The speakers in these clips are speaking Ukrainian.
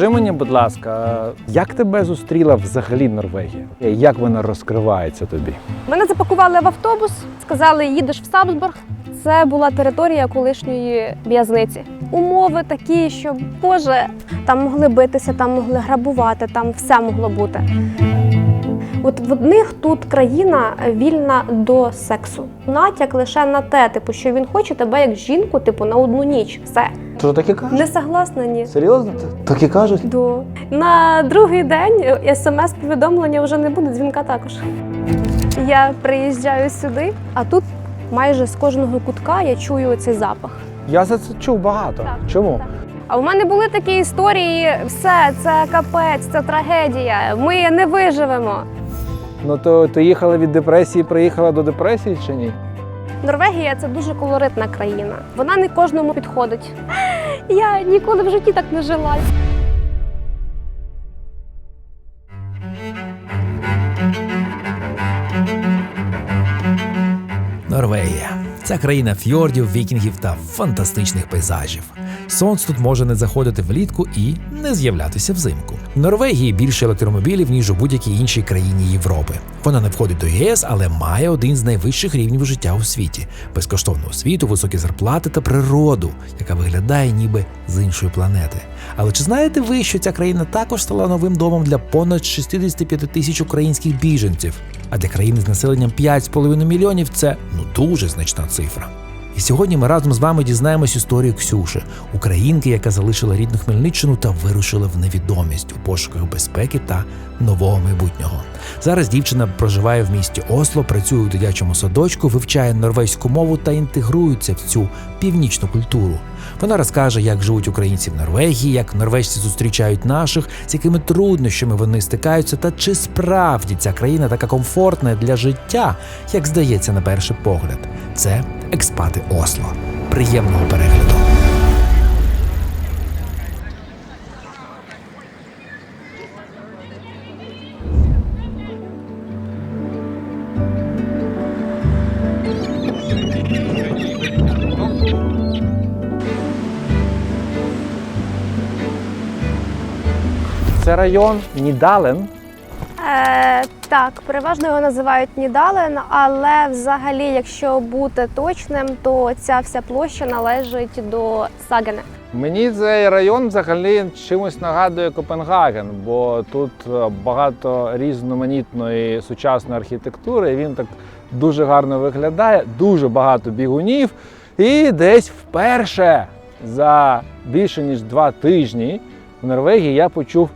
Скажи мені, будь ласка, як тебе зустріла взагалі Норвегія? Як вона розкривається тобі? Мене запакували в автобус, сказали, їдеш в Сабсбург. Це була територія колишньої в'язниці. Умови такі, що, Боже, там могли битися, там могли грабувати, там все могло бути. От в них тут країна вільна до сексу. Натяк лише на те, типу, що він хоче тебе як жінку, типу, на одну ніч. Все. Що таке кажуть? Не согласна, ні. Серйозно? Так і кажуть? До. На другий день смс-повідомлення вже не буде, дзвінка також. Я приїжджаю сюди, а тут майже з кожного кутка я чую цей запах. Я за це чув багато. Так, Чому? так. А в мене були такі історії, все, це капець, це трагедія, ми не виживемо. Ну то ти їхала від депресії, приїхала до депресії чи ні? Норвегія – це дуже колоритна країна. Вона не кожному підходить. Я ніколи в житті так не жила. Норвегія – це країна фьордів, вікінгів та фантастичних пейзажів. Сонце тут може не заходити влітку і не з'являтися взимку. В Норвегії більше електромобілів, ніж у будь-якій іншій країні Європи. Вона не входить до ЄС, але має один з найвищих рівнів життя у світі – безкоштовну освіту, високі зарплати та природу, яка виглядає ніби з іншої планети. Але чи знаєте ви, що ця країна також стала новим домом для понад 65 тисяч українських біженців? А для країни з населенням 5,5 мільйонів це дуже значна цифра. І сьогодні ми разом з вами дізнаємось історію Ксюші, українки, яка залишила рідну Хмельниччину та вирушила в невідомість у пошуках безпеки та нового майбутнього. Зараз дівчина проживає в місті Осло, працює у дитячому садочку, вивчає норвезьку мову та інтегрується в цю північну культуру. Вона розкаже, як живуть українці в Норвегії, як норвежці зустрічають наших, з якими труднощами вони стикаються та чи справді ця країна така комфортна для життя, як здається на перший погляд. Це експати Осло. Приємного перегляду! Це район Нідален. Так, переважно його називають Нідален, але взагалі, якщо бути точним, то ця вся площа належить до Сагене. Мені цей район взагалі чимось нагадує Копенгаген, бо тут багато різноманітної сучасної архітектури, він так дуже гарно виглядає, дуже багато бігунів. І десь вперше за більше ніж 2 тижні в Норвегії я почув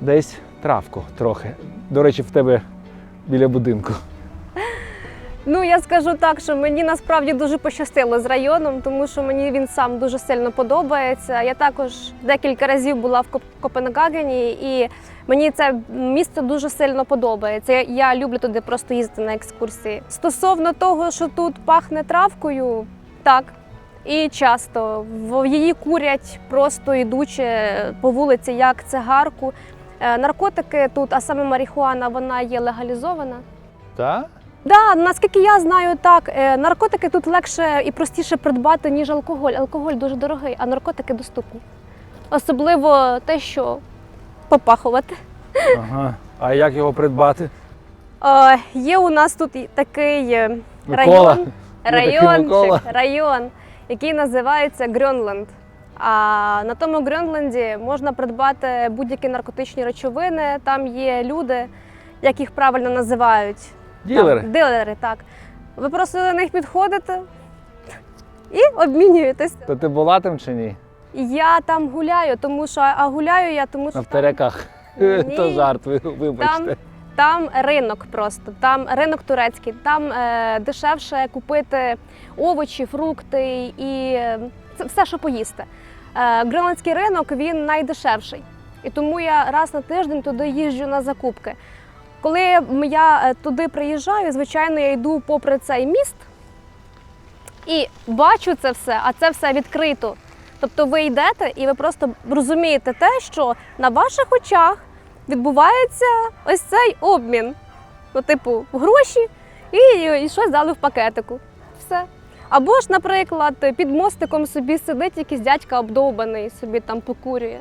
десь травку трохи. До речі, в тебе біля будинку. Ну, я скажу так, що мені насправді дуже пощастило з районом, тому що мені він сам дуже сильно подобається. Я також декілька разів була в Копенгагені, і мені це місце дуже сильно подобається. Я люблю туди просто їздити на екскурсії. Стосовно того, що тут пахне травкою, так, і часто. Її курять просто йдучи по вулиці, як цигарку. Наркотики тут, а саме марихуана, вона є легалізована. Так? Да, наскільки я знаю, так. Наркотики тут легше і простіше придбати, ніж алкоголь. Алкоголь дуже дорогий, а наркотики доступні. Особливо те, що попахувати. Ага. А як його придбати? Є у нас тут такий Микола. район, який називається Грьонленд. А на тому Грьонленді можна придбати будь-які наркотичні речовини. Там є люди, як їх правильно називають. Ділери. Там, дилери, так. Ви просто до них підходите і обмінюєтесь. То ти була там чи ні? Я там гуляю, тому що гуляю я, тому що На вторяках. Ні. То жарт, вибачте. Там ринок просто, там ринок турецький, там дешевше купити овочі, фрукти і це все, що поїсти. Гренландський ринок, він найдешевший. І тому я раз на тиждень туди їжджу на закупки. Коли я туди приїжджаю, звичайно, я йду попри цей міст і бачу це все, а це все відкрито. Тобто ви йдете і ви просто розумієте те, що на ваших очах відбувається ось цей обмін. Ну, типу, гроші і щось дали в пакетику. Все. Або ж, наприклад, під мостиком собі сидить якийсь дядька обдовбаний, собі там покурює.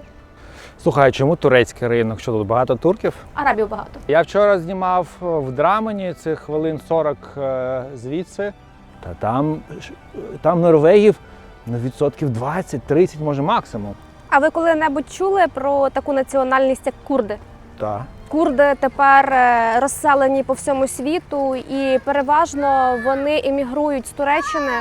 Слухай, а чому турецький ринок? Що тут багато турків? Арабів багато. Я вчора знімав в Драмені, це хвилин 40 звідси. Та там норвегів відсотків 20-30, може максимум. А ви коли-небудь чули про таку національність, як курди? Так. Курди тепер розселені по всьому світу, і переважно вони емігрують з Туреччини,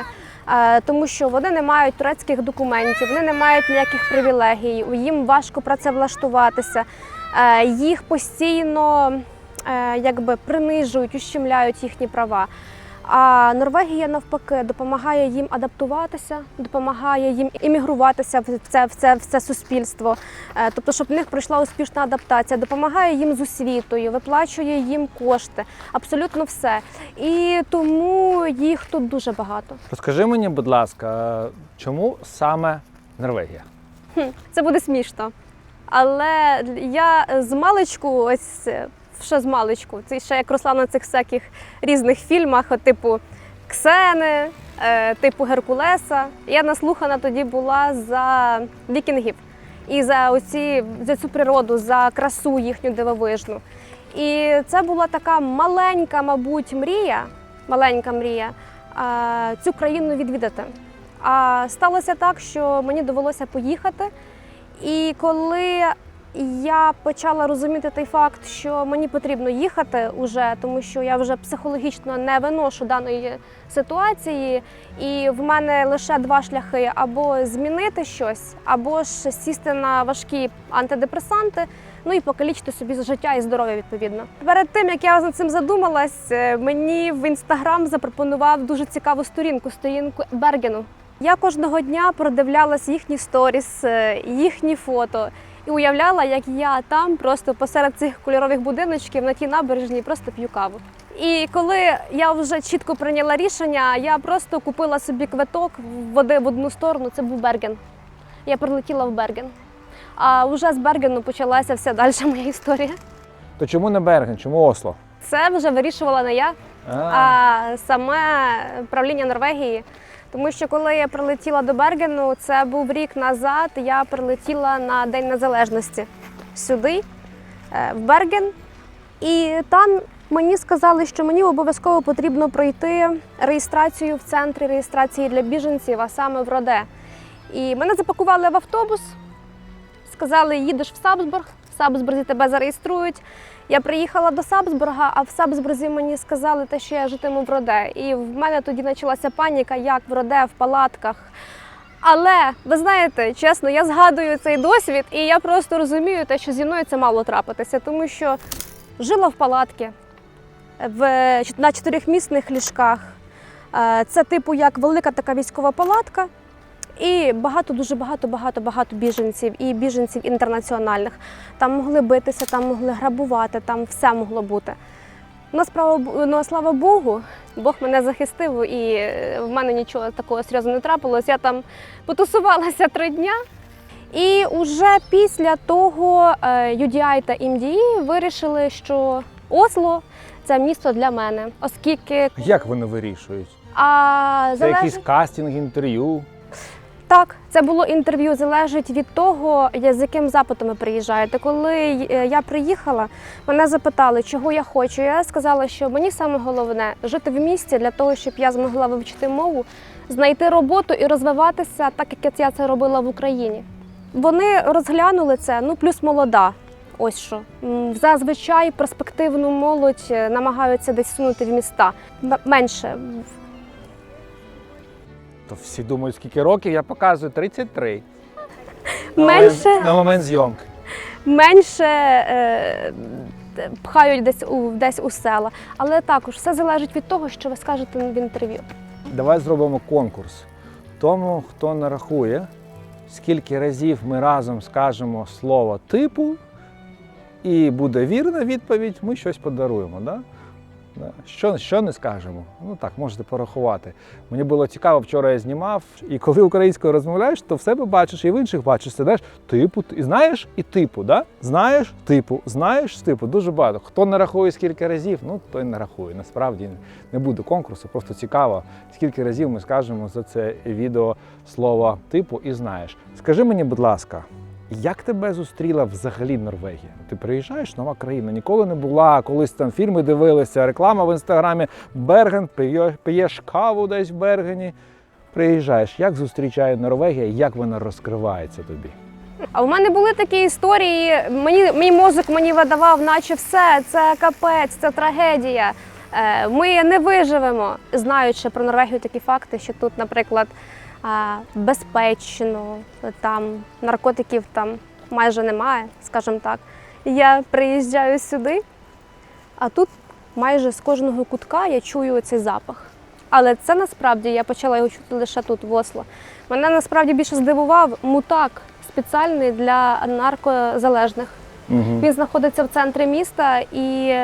тому що вони не мають турецьких документів, вони не мають ніяких привілегій, їм важко працевлаштуватися, їх постійно принижують, ущемляють їхні права. А Норвегія, навпаки, допомагає їм адаптуватися, допомагає їм іммігруватися в це суспільство, тобто, щоб в них пройшла успішна адаптація, допомагає їм з освітою, виплачує їм кошти, абсолютно все. І тому їх тут дуже багато. Розкажи мені, будь ласка, чому саме Норвегія? Це буде смішно, але я з маличку, ще з маличку, це ще як росла на цих всяких різних фільмах, типу Ксени, типу Геркулеса. Я наслухана тоді була за вікінгів і за цю природу, за красу їхню дивовижну. І це була така маленька, мабуть, маленька мрія цю країну відвідати. А сталося так, що мені довелося поїхати. І коли я почала розуміти той факт, що мені потрібно їхати уже, тому що я вже психологічно не виношу даної ситуації, і в мене лише два шляхи: або змінити щось, або ж сісти на важкі антидепресанти, ну і покалічити собі життя і здоров'я відповідно. Перед тим, як я над цим задумалась, мені в Інстаграм запропонував дуже цікаву сторінку Бергену. Я кожного дня продивлялась їхні сторіс, їхні фото. І уявляла, як я там просто посеред цих кольорових будиночків на тій набережній просто п'ю каву. І коли я вже чітко прийняла рішення, я просто купила собі квиток в одну сторону, це був Берген. Я прилетіла в Берген. А вже з Бергену почалася вся далі моя історія. То чому не Берген, чому Осло? Це вже вирішувала не я, а саме правління Норвегії. Тому що коли я прилетіла до Бергену, це був рік назад, я прилетіла на День Незалежності сюди, в Берген. І там мені сказали, що мені обов'язково потрібно пройти реєстрацію в центрі реєстрації для біженців, а саме в Роде. І мене запакували в автобус, сказали, їдеш в Сабсбург, в Сабсбурзі тебе зареєструють. Я приїхала до Сабсбурга, а в Сабсбурзі мені сказали, що я житиму в Роде. І в мене тоді почалася паніка, як в Роде, в палатках. Але, ви знаєте, чесно, я згадую цей досвід, і я просто розумію те, що зі мною це мало трапитися, тому що жила в палатці, на 4-місних ліжках. Це типу як велика така військова палатка. І дуже багато біженців, і біженців інтернаціональних. Там могли битися, там могли грабувати, там все могло бути. Ну, слава Богу, Бог мене захистив, і в мене нічого такого серйозного не трапилось. Я там потусувалася 3 дня. І вже після того UDI та MDI вирішили, що Осло – це місто для мене, оскільки… Як вони вирішують? Це якийсь кастинг, інтерв'ю? Так, це було інтерв'ю, залежить від того, з яким запитом ви приїжджаєте. Коли я приїхала, мене запитали, чого я хочу. Я сказала, що мені саме головне – жити в місті для того, щоб я змогла вивчити мову, знайти роботу і розвиватися так, як я це робила в Україні. Вони розглянули це, плюс молода. Ось що. Зазвичай перспективну молодь намагаються десь сунути в міста. Менше. То всі думають, скільки років, я показую 33. Менше. На момент зйомки. Менше пхають десь у села. Але також все залежить від того, що ви скажете в інтерв'ю. Давай зробимо конкурс. Тому, хто нарахує, скільки разів ми разом скажемо слово типу, і буде вірна відповідь, ми щось подаруємо. Да? Що не скажемо? Так, можете порахувати. Мені було цікаво, вчора я знімав, і коли українською розмовляєш, то в себе бачиш і в інших бачиш. Сидиш, типу, і знаєш і типу, да? Знаєш типу, дуже багато. Хто не рахує скільки разів, той не рахує. Насправді не буде конкурсу, просто цікаво, скільки разів ми скажемо за це відео слово типу і знаєш. Скажи мені, будь ласка, Як тебе зустріла взагалі Норвегія? Ти приїжджаєш, нова країна, ніколи не була, колись там фільми дивилися, реклама в інстаграмі, Берген, п'єш каву десь в Бергені. Приїжджаєш, як зустрічає Норвегія, як вона розкривається тобі? А в мене були такі історії, мій мозок мені видавав, наче все, це капець, це трагедія. Ми не виживемо, знаючи про Норвегію такі факти, що тут, наприклад, безпечно, там наркотиків там майже немає, скажімо так. Я приїжджаю сюди, а тут майже з кожного кутка я чую цей запах. Але це насправді, я почала його чути лише тут, в Осло. Мене насправді більше здивував мутак спеціальний для наркозалежних. Він знаходиться в центрі міста і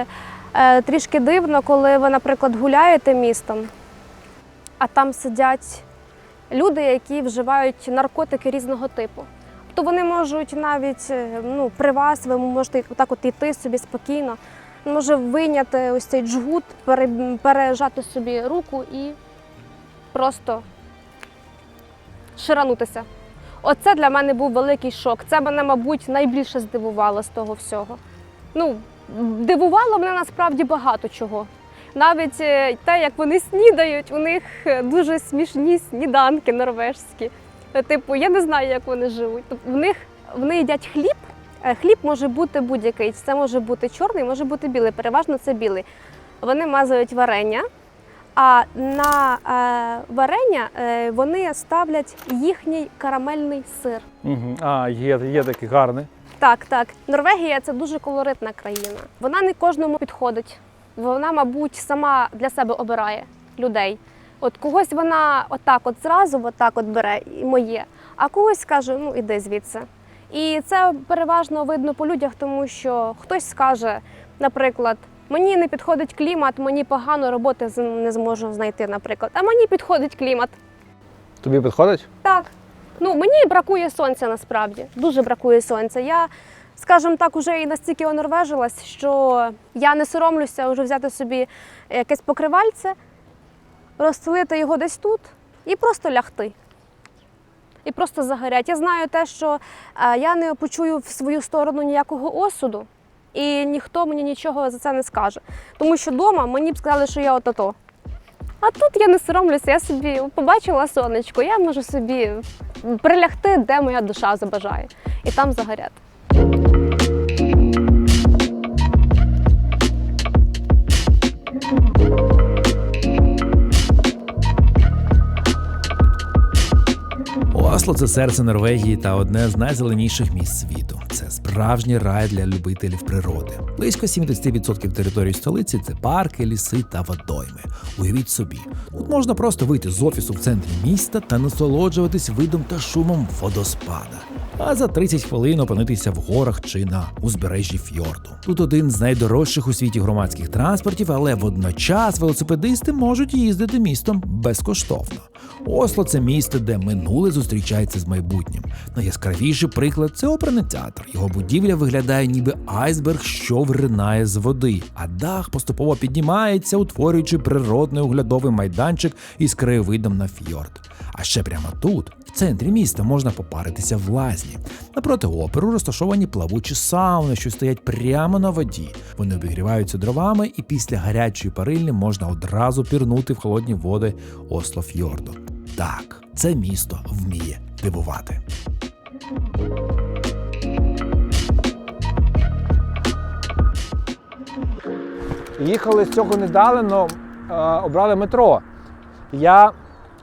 трішки дивно, коли ви, наприклад, гуляєте містом, а там сидять люди, які вживають наркотики різного типу. То вони можуть навіть при вас, ви можете так от йти собі спокійно, може вийняти ось цей джгут, пережати собі руку і просто ширанутися. Оце для мене був великий шок. Це мене, мабуть, найбільше здивувало з того всього. Дивувало мене насправді багато чого. Навіть те, як вони снідають, у них дуже смішні сніданки норвежські. Типу, я не знаю, як вони живуть. Вони їдять хліб. Хліб може бути будь-який. Це може бути чорний, може бути білий. Переважно це білий. Вони мазають варення, а на варення вони ставлять їхній карамельний сир. Є такий гарний. Так. Норвегія – це дуже колоритна країна. Вона не кожному підходить. Вона, мабуть, сама для себе обирає людей. От когось вона зразу бере, і моє, а когось каже, іди звідси. І це переважно видно по людях, тому що хтось скаже, наприклад, мені не підходить клімат, мені погано, роботи не зможу знайти, наприклад. А мені підходить клімат. Тобі підходить? Так. Мені бракує сонця насправді, дуже бракує сонця. Я, скажімо так, уже і настільки онорвежилась, що я не соромлюся вже взяти собі якесь покривальце, розстелити його десь тут і просто лягти. І просто загорять. Я знаю те, що я не почую в свою сторону ніякого осуду, і ніхто мені нічого за це не скаже. Тому що вдома мені б сказали, що я ото-то. А тут я не соромлюся, я собі побачила сонечко, я можу собі прилягти, де моя душа забажає, і там загоряти. Осло – це серце Норвегії та одне з найзеленіших місць світу. Це справжній рай для любителів природи. Близько 70% території столиці – це парки, ліси та водойми. Уявіть собі, тут можна просто вийти з офісу в центрі міста та насолоджуватись видом та шумом водоспада. А за 30 хвилин опинитися в горах чи на узбережжі фьорду. Тут один з найдорожчих у світі громадських транспортів, але водночас велосипедисти можуть їздити містом безкоштовно. Осло – це місто, де минуле зустрічається з майбутнім. Найяскравіший приклад – це оперний театр. Його будівля виглядає ніби айсберг, що виринає з води, а дах поступово піднімається, утворюючи природний оглядовий майданчик із краєвидом на фьорд. А ще прямо тут, в центрі міста, можна попаритися в лазні. Напроти оперу розташовані плавучі сауни, що стоять прямо на воді. Вони обігріваються дровами, і після гарячої парильні можна одразу пірнути в холодні води Ослофьорду. Так, це місто вміє дивувати. Їхали з цього недалено, обрали метро. Я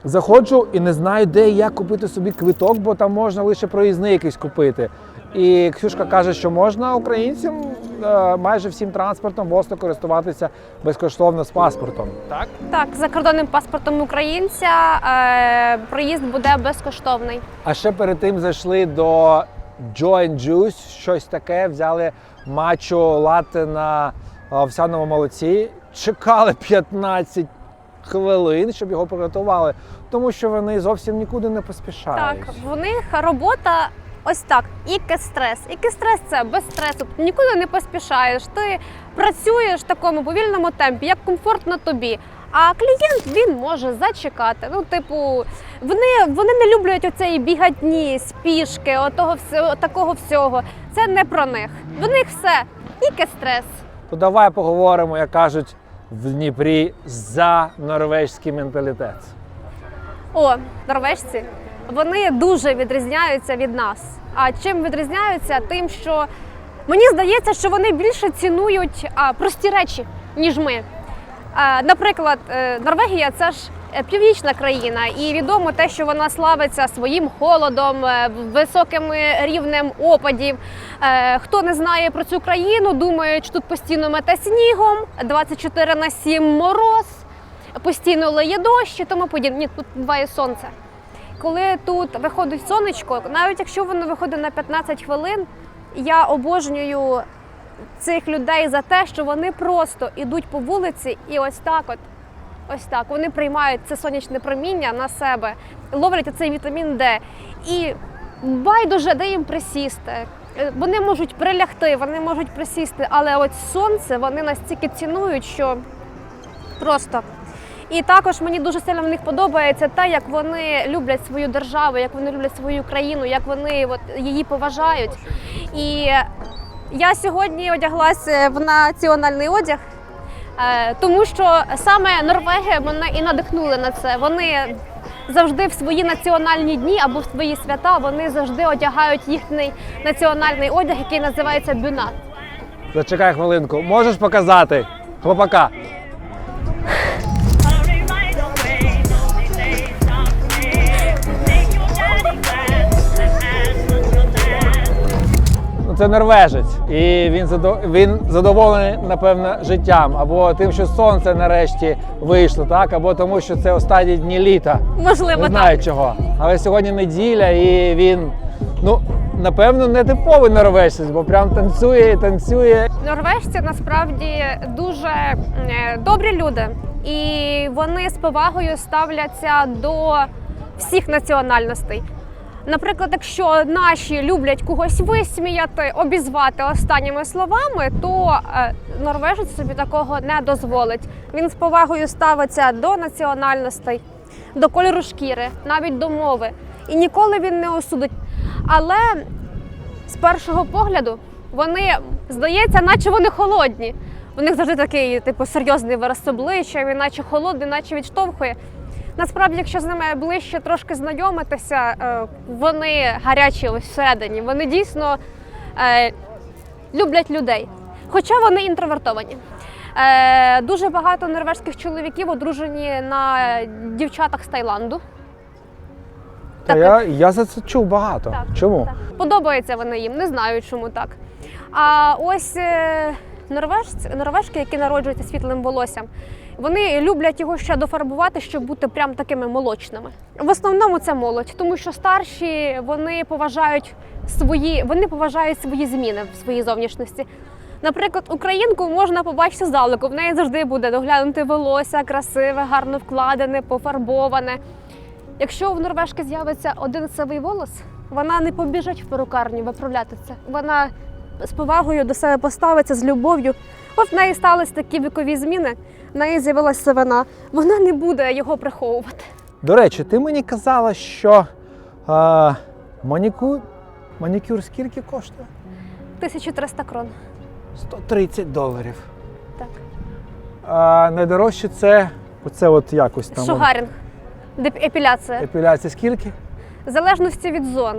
заходжу і не знаю, де і як купити собі квиток, бо там можна лише проїзний якийсь купити. І Ксюшка каже, що можна українцям майже всім транспортом в Осло користуватися безкоштовно з паспортом. Так? Так, за кордонним паспортом українця проїзд буде безкоштовний. А ще перед тим зайшли до Joy & Juice, щось таке, взяли матчу латте на овсяному молоці, чекали 15 хвилин, щоб його приготували, тому що вони зовсім нікуди не поспішають. Так, в них робота ось так, іке-стрес. Іке-стрес – це без стресу, нікуди не поспішаєш, ти працюєш в такому повільному темпі, як комфортно тобі. А клієнт, він може зачекати. Ну, типу, вони не люблять оцеї бігатні, спішки, такого всього. Це не про них. В них все, тільки стрес. То давай поговоримо, як кажуть в Дніпрі, за норвезький менталітет. О, норвежці, вони дуже відрізняються від нас. А чим відрізняються? Тим, що мені здається, що вони більше цінують прості речі, ніж ми. Наприклад, Норвегія – це ж північна країна, і відомо те, що вона славиться своїм холодом, високим рівнем опадів. Хто не знає про цю країну, думає, що тут постійно мете снігом, 24/7 мороз, постійно лиє дощ і тому подібне. Ні, тут буває сонце. Коли тут виходить сонечко, навіть якщо воно виходить на 15 хвилин, я обожнюю цих людей за те, що вони просто йдуть по вулиці і ось так, вони приймають це сонячне проміння на себе, ловлять цей вітамін Д. І байдуже, де їм присісти. Вони можуть прилягти, вони можуть присісти, але от сонце вони настільки цінують, що просто. І також мені дуже сильно в них подобається те, як вони люблять свою державу, як вони люблять свою країну, як вони її поважають. І я сьогодні одяглася в національний одяг, тому що саме норвеги мене і надихнули на це. Вони завжди в свої національні дні або в свої свята, вони завжди одягають їхній національний одяг, який називається бюнат. Зачекай хвилинку, можеш показати хлопака? Це норвежець, і він задоволений, напевно, життям, або тим, що сонце нарешті вийшло, так, або тому, що це останні дні літа. Можливо, не знаю так. чого. Але сьогодні неділя, і він, напевно, не типовий норвежець, бо прям танцює і танцює. Норвежці насправді дуже добрі люди, і вони з повагою ставляться до всіх національностей. Наприклад, якщо наші люблять когось висміяти, обізвати останніми словами, то норвежець собі такого не дозволить. Він з повагою ставиться до національностей, до кольору шкіри, навіть до мови. І ніколи він не осудить. Але з першого погляду вони, здається, наче вони холодні. У них завжди такий, серйозний вираз обличчя, він наче холодний, наче відштовхує. Насправді, якщо з ними ближче трошки знайомитися, вони гарячі ось всередині. Вони дійсно люблять людей, хоча вони інтровертовані. Дуже багато норвезьких чоловіків одружені на дівчатах з Таїланду. Я за це чув багато. Так, чому? Так. Подобається вони їм, не знаю чому так. А ось норвежки, які народжуються світлим волоссям, вони люблять його ще дофарбувати, щоб бути прям такими молочними. В основному це молодь, тому що старші, вони поважають свої зміни в своїй зовнішності. Наприклад, українку можна побачити здалеку, в неї завжди буде доглянуте волосся, красиве, гарно вкладене, пофарбоване. Якщо в норвежки з'явиться один сивий волос, вона не побіжить в перукарню виправляти це. Вона з повагою до себе поставиться, з любов'ю. От в неї сталися такі вікові зміни, в неї з'явилася сивина. Вона не буде його приховувати. До речі, ти мені казала, що манікюр скільки коштує? 1300 крон. $130. Так. Найдорожче це оце от якось там. Шугарінг. Епіляція. Епіляція скільки? В залежності від зон.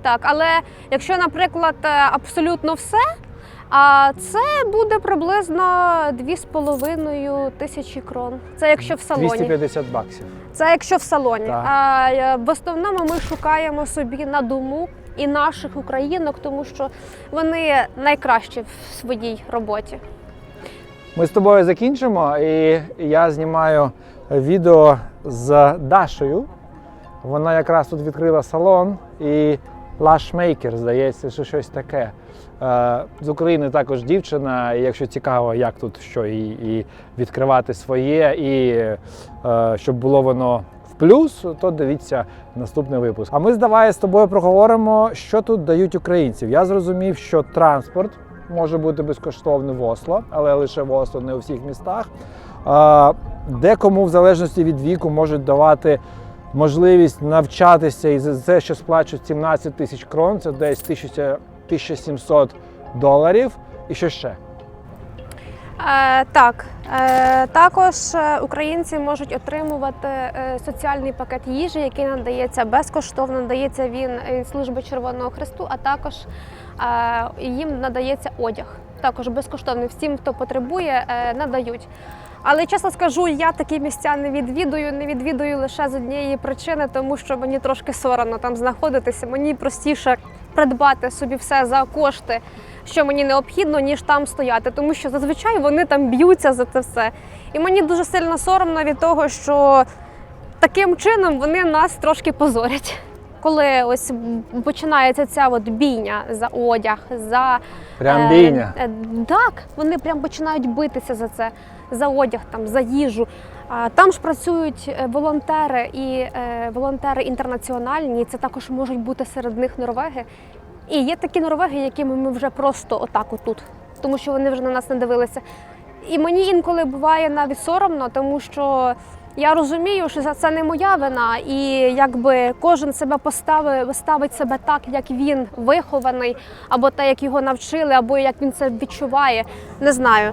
Так, але якщо, наприклад, абсолютно все, а це буде приблизно 2500 крон. Це якщо в салоні. $250. Це якщо в салоні. Так. А в основному ми шукаємо собі на дому і наших українок, тому що вони найкращі в своїй роботі. Ми з тобою закінчимо, і я знімаю відео з Дашею. Вона якраз тут відкрила салон і Lashmaker, здається, що щось таке. З України також дівчина, і якщо цікаво, як тут що і відкривати своє, і щоб було воно в плюс, то дивіться наступний випуск. А ми давай з тобою проговоримо, що тут дають українців. Я зрозумів, що транспорт може бути безкоштовний в Осло, але лише в Осло, не у всіх містах. Декому в залежності від віку можуть давати можливість навчатися і за це, що сплачують 17 тисяч крон, це десь 1700 доларів. І що ще? Так, також українці можуть отримувати соціальний пакет їжі, який надається безкоштовно, надається він від служби Червоного Хресту, а також їм надається одяг. Також безкоштовний. Всім, хто потребує, надають. Але, чесно скажу, я такі місця не відвідую лише з однієї причини, тому що мені трошки соромно там знаходитися. Мені простіше придбати собі все за кошти, що мені необхідно, ніж там стояти, тому що зазвичай вони там б'ються за це все. І мені дуже сильно соромно від того, що таким чином вони нас трошки позорять. Коли ось починається ця от бійня за одяг, за... Прям бійня? Так, вони прям починають битися за це, за одяг, там, за їжу. Там ж працюють волонтери і волонтери інтернаціональні, це також можуть бути серед них норвеги. І є такі норвеги, якими ми вже просто отак отут, тому що вони вже на нас не дивилися. І мені інколи буває навіть соромно, тому що я розумію, що це не моя вина, і якби кожен себе ставить себе так, як він вихований, або так, як його навчили, або як він це відчуває, не знаю.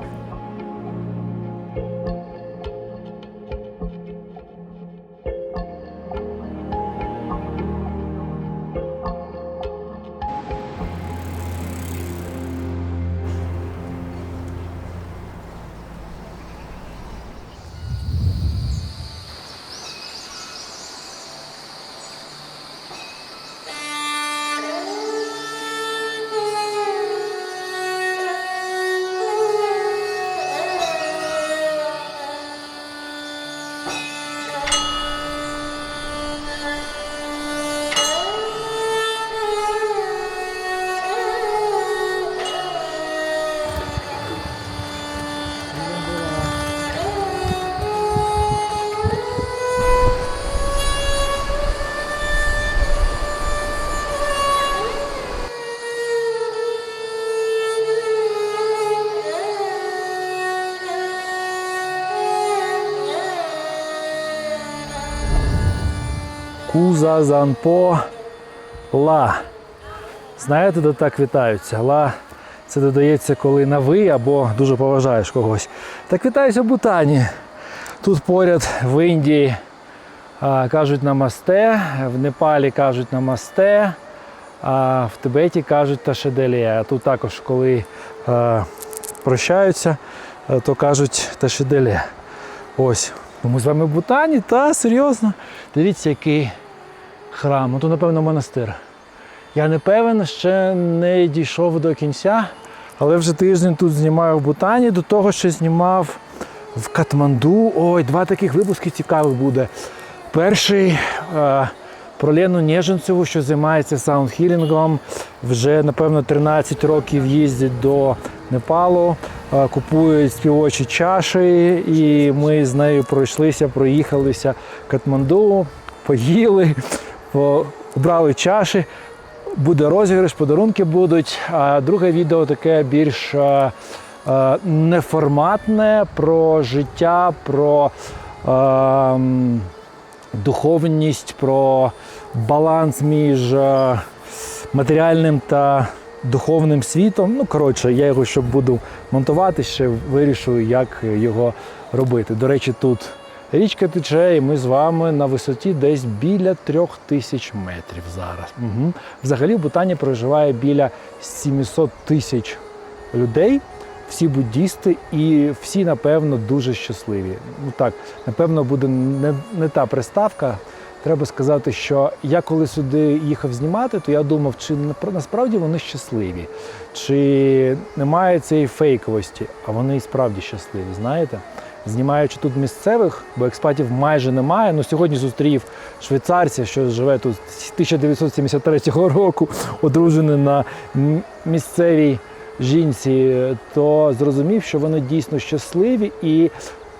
Куза Занпо Ла. Знаєте, де так вітаються? Ла – це додається, коли на ви або дуже поважаєш когось. Так вітаюся в Бутані. Тут поряд в Індії кажуть намасте, в Непалі кажуть намасте, а в Тибеті кажуть ташеделія. А тут також, коли прощаються, то кажуть ташеделія. Ось. Ми з вами в Бутані, та серйозно. Дивіться, який храм. Тут, напевно, монастир. Я не певен, ще не дійшов до кінця, але вже тиждень тут знімаю в Бутані, до того, що знімав в Катманду. Ой, 2 таких випуски цікавих буде. Перший про Лену Нєжинцеву, що займається саундхілінгом. Вже, напевно, 13 років їздить до Непалу, купують співочі чаші, і ми з нею проїхалися Катманду, поїли, обрали чаші. Буде розіграш, подарунки будуть. А друге відео таке більш неформатне, про життя, про духовність, про баланс між матеріальним та духовним світом. Ну, коротше, я його, щоб буду монтувати, ще вирішую, як його робити. До речі, тут річка тече, і ми з вами на висоті десь біля 3000 метрів зараз. Угу. Взагалі в Бутані проживає біля 700 тисяч людей, всі буддісти, і всі, напевно, дуже щасливі. Ну так, напевно, буде не та приставка. Треба сказати, що я коли сюди їхав знімати, то я думав, чи насправді вони щасливі, чи немає цієї фейковості, а вони і справді щасливі, знаєте? Знімаючи тут місцевих, бо експатів майже немає, ну сьогодні зустрів швейцарця, що живе тут з 1973 року, одружений на місцевій жінці, то зрозумів, що вони дійсно щасливі, і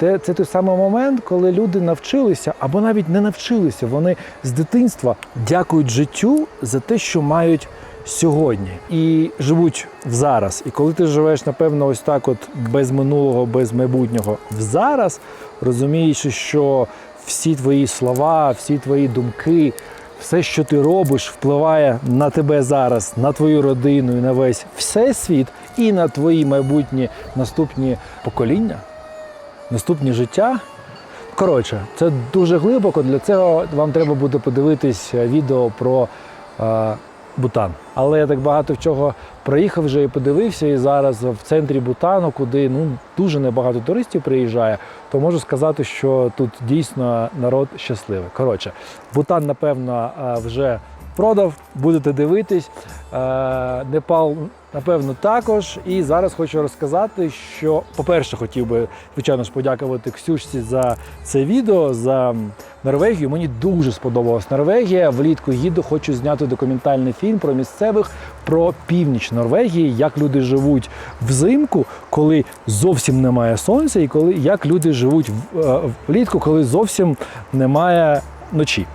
це той самий момент, коли люди навчилися, або навіть не навчилися, вони з дитинства дякують життю за те, що мають сьогодні і живуть в зараз. І коли ти живеш, напевно, ось так от без минулого, без майбутнього в зараз, розуміючи, що всі твої слова, всі твої думки, все, що ти робиш, впливає на тебе зараз, на твою родину і на весь всесвіт, і на твої майбутні наступні покоління, наступні життя. Коротше, це дуже глибоко, для цього вам треба буде подивитись відео про Бутан. Але я так багато чого проїхав вже і подивився, і зараз в центрі Бутану, куди дуже небагато туристів приїжджає, то можу сказати, що тут дійсно народ щасливий. Коротше, Бутан, напевно, вже продав, будете дивитись. Непал, напевно, також. І зараз хочу розказати, що, по-перше, хотів би, звичайно ж, подякувати Ксюшці за це відео, за Норвегію. Мені дуже сподобалась Норвегія. Влітку їду, хочу зняти документальний фільм про місцевих, про північ Норвегії, як люди живуть взимку, коли зовсім немає сонця, і як люди живуть влітку, коли зовсім немає ночі.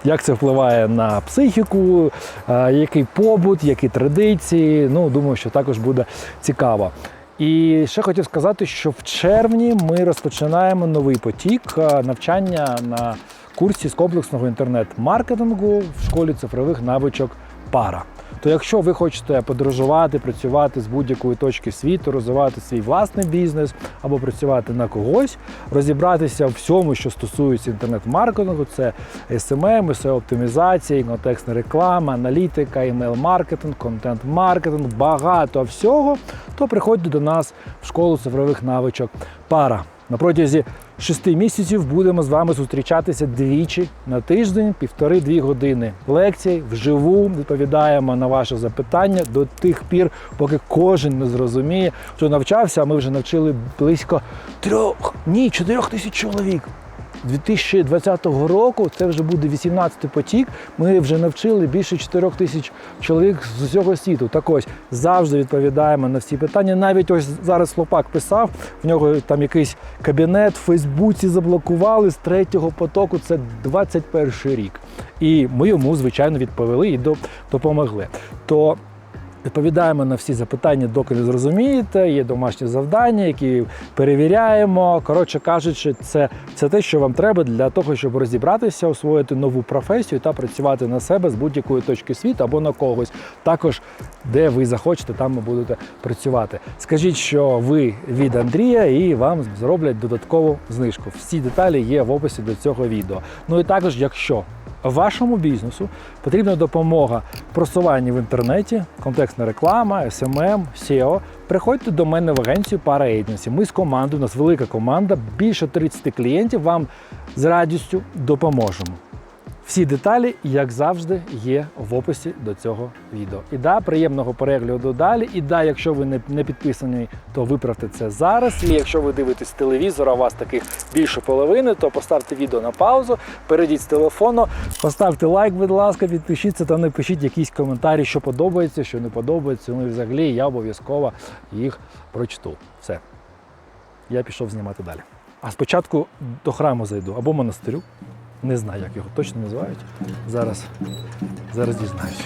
Як це впливає на психіку, який побут, які традиції. Думаю, що також буде цікаво. І ще хотів сказати, що в червні ми розпочинаємо новий потік навчання на курсі з комплексного інтернет-маркетингу в школі цифрових навичок Пара. То якщо ви хочете подорожувати, працювати з будь-якої точки світу, розвивати свій власний бізнес або працювати на когось, розібратися в всьому, що стосується інтернет-маркетингу, це SMM, SEO-оптимізація, контекстна реклама, аналітика, email-маркетинг, контент-маркетинг, багато всього, то приходьте до нас в школу цифрових навичок Пара. На протязі 6 місяців будемо з вами зустрічатися двічі на тиждень, 1,5-2 години лекцій, вживу, відповідаємо на ваші запитання до тих пір, поки кожен не зрозуміє, що навчався, а ми вже навчили близько 4 тисяч чоловік. 2020 року, це вже буде 18-й потік, ми вже навчили більше 4 тисяч чоловік з усього світу. Так ось, завжди відповідаємо на всі питання. Навіть ось зараз хлопак писав, в нього там якийсь кабінет в Фейсбуці заблокували з 3-го потоку, це 21-й рік. І ми йому, звичайно, відповіли і допомогли. То відповідаємо на всі запитання, доки не зрозумієте, є домашні завдання, які перевіряємо. Коротше кажучи, це те, що вам треба для того, щоб розібратися, освоїти нову професію та працювати на себе з будь-якої точки світу або на когось. Також, де ви захочете, там ви будете працювати. Скажіть, що ви від Андрія, і вам зроблять додаткову знижку. Всі деталі є в описі до цього відео. І також, якщо вашому бізнесу потрібна допомога в просуванні в інтернеті, контекстна реклама, SMM, SEO, приходьте до мене в агенцію Para Agency. Ми з командою, у нас велика команда, більше 30 клієнтів, вам з радістю допоможемо. Всі деталі, як завжди, є в описі до цього відео. І приємного перегляду далі. І якщо ви не підписані, то виправте це зараз. І якщо ви дивитесь телевізор, а у вас таких більше половини, то поставте відео на паузу, перейдіть з телефону, поставте лайк, будь ласка, підпишіться та напишіть якісь коментарі, що подобається, що не подобається. І взагалі я обов'язково їх прочту. Все. Я пішов знімати далі. А спочатку до храму зайду або монастирю. Не знаю, як його точно називають. Зараз дізнаюся.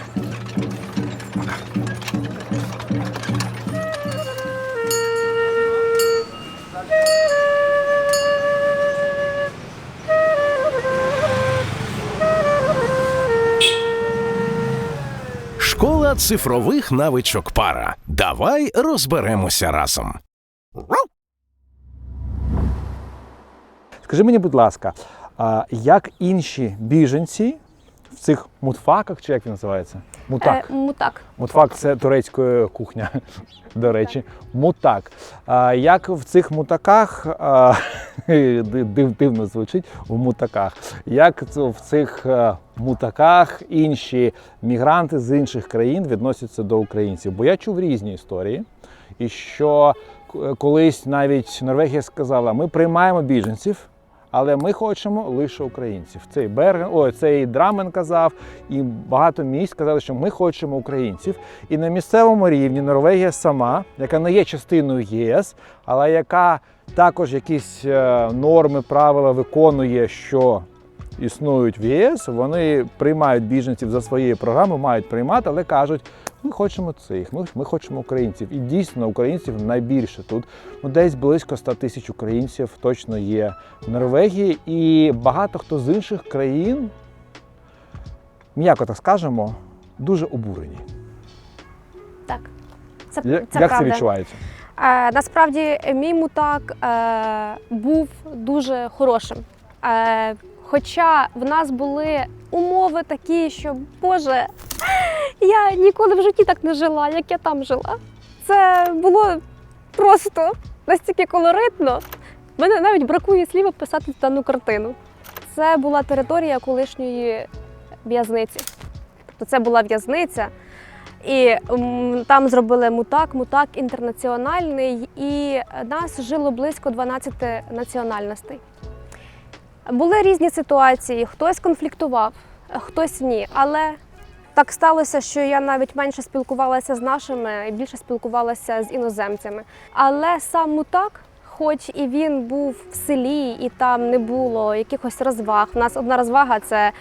Школа цифрових навичок Пара. Давай розберемося разом. Скажи мені, будь ласка, як інші біженці в цих мутфаках, чи як він називається? Мутак. Мутак. Мутфак – це турецька кухня, до речі. Мутак. Як в цих мутаках, дивно звучить, в мутаках, як в цих мутаках інші мігранти з інших країн відносяться до українців? Бо я чув різні історії, і що колись навіть Норвегія сказала, ми приймаємо біженців, Але ми хочемо лише українців. Цей Драмен казав, і багато місць казали, що ми хочемо українців. І на місцевому рівні Норвегія сама, яка не є частиною ЄС, але яка також якісь норми, правила виконує, що існують в ЄС, вони приймають біженців за своєю програмою, мають приймати, але кажуть, ми хочемо цих, ми хочемо українців. І дійсно українців найбільше тут. Десь близько 100 тисяч українців точно є в Норвегії. І багато хто з інших країн, м'яко так скажемо, дуже обурені. Так, це Як правда. це відчувається? Насправді, мій мутак був дуже хорошим. Хоча в нас були умови такі, що, Боже, я ніколи в житті так не жила, як я там жила. Це було просто настільки колоритно. Мене навіть бракує слів описати дану картину. Це була територія колишньої в'язниці. Тобто це була в'язниця. І там зробили мутак інтернаціональний, і нас жило близько 12 національностей. Були різні ситуації, хтось конфліктував, хтось ні. Але так сталося, що я навіть менше спілкувалася з нашими і більше спілкувалася з іноземцями. Але сам мутак, хоч і він був в селі, і там не було якихось розваг. У нас одна розвага – це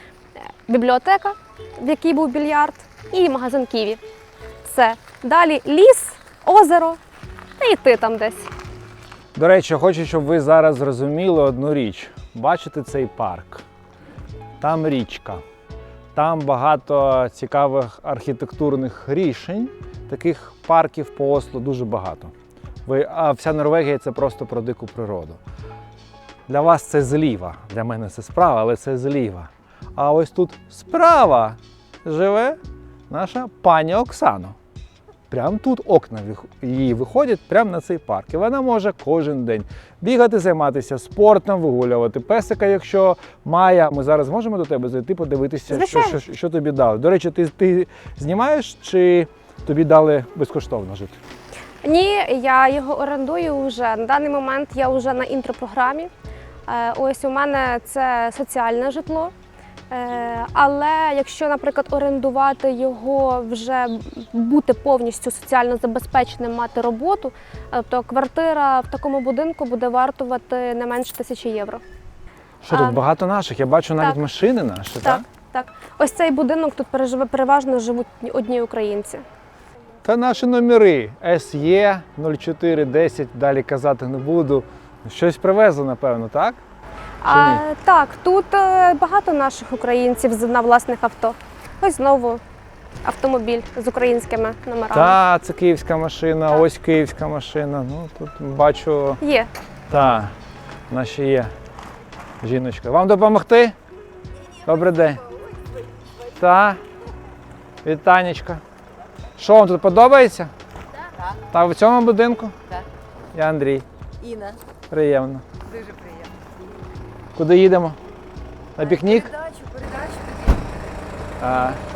бібліотека, в якій був більярд, і магазин Ківі. Все. Далі ліс, озеро, та й ти там десь. До речі, хочу, щоб ви зараз зрозуміли одну річ. Бачите цей парк? Там річка. Там багато цікавих архітектурних рішень. Таких парків по Осло дуже багато. А вся Норвегія – це просто про дику природу. Для вас це зліва. Для мене це справа, але це зліва. А ось тут справа живе наша пані Оксана. Прямо тут окна її виходять прямо на цей парк. І вона може кожен день бігати, займатися спортом, вигулювати песика, якщо має. Ми зараз можемо до тебе зайти, подивитися, що тобі дали. До речі, ти знімаєш чи тобі дали безкоштовно жити? Ні, я його орендую вже. На даний момент я вже на інтропрограмі. Ось у мене це соціальне житло. Але якщо, наприклад, орендувати його, вже бути повністю соціально забезпеченим, мати роботу, то квартира в такому будинку буде вартувати не менше 1000 євро. Що тут багато наших? Я бачу навіть так. машини наші, так? Так. Ось цей будинок, тут переважно живуть одні українці. Та наші номери SE 0410, далі казати не буду. Щось привезли, напевно, так? Так, тут багато наших українців на власних авто. Ось знову автомобіль з українськими номерами. Так, це київська машина, Так. ось київська машина. Ну, тут бачу, Є. так, наші є. Жіночка. Вам допомогти? Добрий день. Так. Вітанечка. Що вам тут подобається? Так. Так, в цьому будинку? Так. Я Андрій. Інна. Приємно. Дуже приємно. Куди їдемо? На пікнік? Передачу.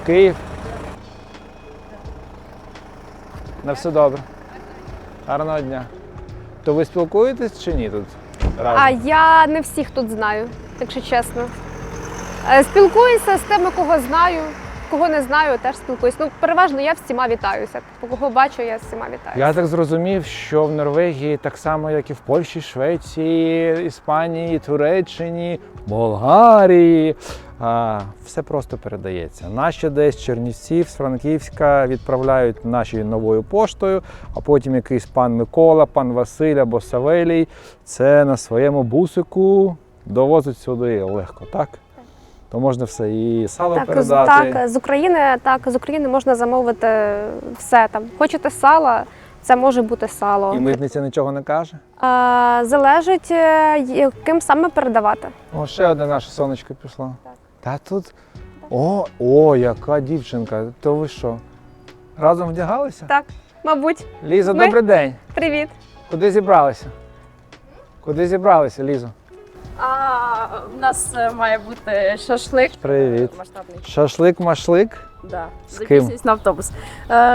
В Київ. На все добре. Гарного дня. То ви спілкуєтесь чи ні тут? Разом? А я не всіх тут знаю, якщо чесно. Спілкуюся з тими, кого знаю, кого не знаю, теж спілкуюся. Ну, переважно я всіма вітаюся. Кого бачу, я з всіма вітаюся. Я так зрозумів, що в Норвегії так само, як і в Польщі, Швеції, Іспанії, Туреччині, Болгарії. Все просто передається. Наші десь з Чернівців, з Франківська відправляють нашою новою поштою, а потім якийсь пан Микола, пан Василь або Савелій це на своєму бусику довозить сюди легко, так? То можна все і сало передати. Так, з України можна замовити все там. Хочете сала, це може бути сало. І митниця нічого не каже? Залежить, яким саме передавати. О, ще одне наше сонечко пішло. Та тут. О, яка дівчинка. То ви що? Разом вдягалися? Так, мабуть. Ліза, Ми- добрий день. Привіт. Куди зібралися? Куди зібралися, Лізо? У нас має бути шашлик. Привіт. Масштабний. Шашлик-машлик? Да. З ким? Записуюсь на автобус.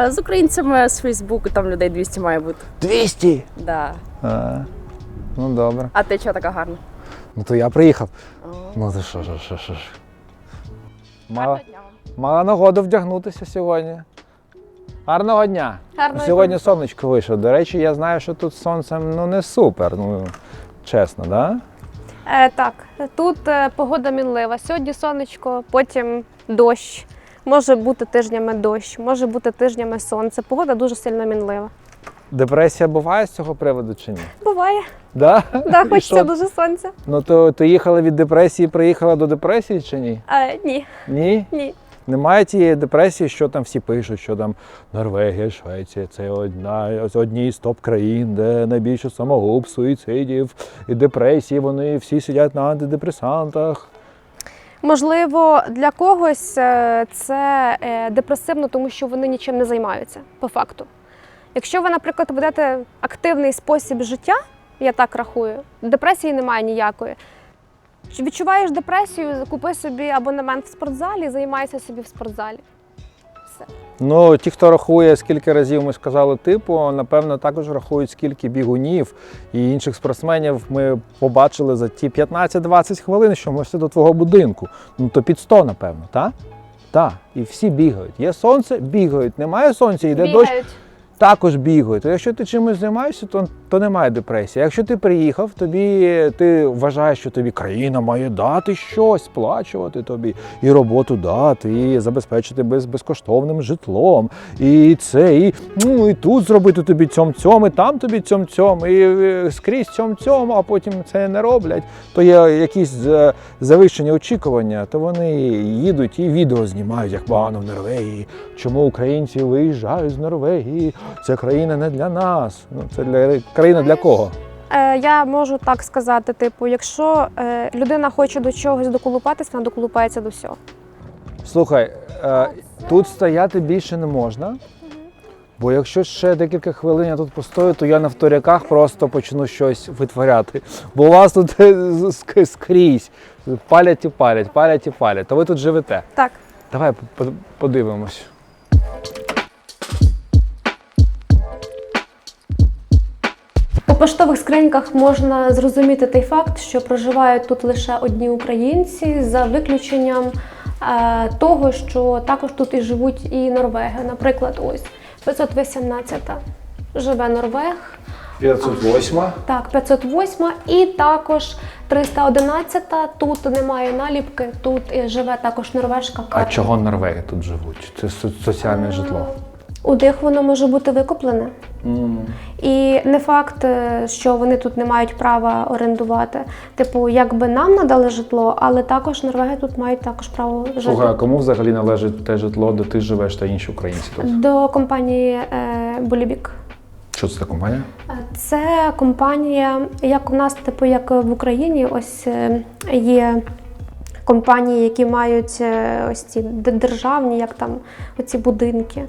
З українцями з Фейсбуку, там людей 200 має бути. 200! Да. Ну добре. А ти чого така гарна? Ну то я приїхав. Ну то що. Мала нагоду вдягнутися сьогодні. Гарного дня! Гарного Сьогодні сонечко вийшло. До речі, я знаю, що тут з сонцем не супер, чесно, да? Так, тут погода мінлива. Сьогодні сонечко, потім дощ. Може бути тижнями дощ, може бути тижнями сонце. Погода дуже сильно мінлива. Депресія буває з цього приводу чи ні? Буває. Да? Да, І хочеться що? дуже сонця. Ну то ти їхала від депресії, приїхала до депресії чи ні? Ні, Ні? ні. Немає тієї депресії, що там всі пишуть, що там Норвегія, Швеція – це одні з топ-країн, де найбільше самогубств, суїцидів і депресії, вони всі сидять на антидепресантах. Можливо, для когось це депресивно, тому що вони нічим не займаються, по факту. Якщо ви, наприклад, ведете активний спосіб життя, я так рахую, депресії немає ніякої. Відчуваєш депресію, купи собі абонемент в спортзалі, займайся собі в спортзалі. Все. Ну, ті, хто рахує, скільки разів ми сказали типу, напевно, також рахують, скільки бігунів і інших спортсменів ми побачили за ті 15-20 хвилин, що ми йшли до твого будинку. Ну, то під 100, напевно, так? Так, і всі бігають. Є сонце – бігають, немає сонця – йде дощ. Бігають. Також бігають. То якщо ти чимось займаєшся, то немає депресії. Якщо ти приїхав, ти вважаєш, що тобі країна має дати щось, сплачувати тобі, і роботу дати, і забезпечити безкоштовним житлом, і це, і тут зробити тобі цьом-цьом, і там тобі цьом-цьом, і скрізь цьом-цьом, а потім це не роблять, то є якісь завищені очікування, то вони їдуть і відео знімають, як погано в Норвегії, чому українці виїжджають з Норвегії. Це країна не для нас. Це країна для кого? Я можу так сказати, типу, якщо людина хоче до чогось доколупатися, вона доколупається до всього. Слухай, тут стояти більше не можна, бо якщо ще декілька хвилин я тут постою, то я на вторяках просто почну щось витворяти. Бо у вас тут скрізь палять і палять, палять і палять. То ви тут живете. Так. Давай подивимось. По поштових скриньках можна зрозуміти той факт, що проживають тут лише одні українці, за виключенням того, що також тут і живуть і норвеги. Наприклад, ось 518-та живе норвег. 508. Так, 508 і також 311-та, тут немає наліпки, тут живе також норвежка А Катя. чого норвеги тут живуть? Це соціальне житло. У них воно може бути викуплене. І не факт, що вони тут не мають права орендувати. Типу, якби нам надали житло, але також норвеги тут мають також право жити. Слухай, а кому взагалі належить те житло, де ти живеш та інші українці тут? До компанії Болібік. Що це за компанія? Це компанія, як у нас, типу, як в Україні, ось є компанії, які мають ось ці державні, як там, оці будинки.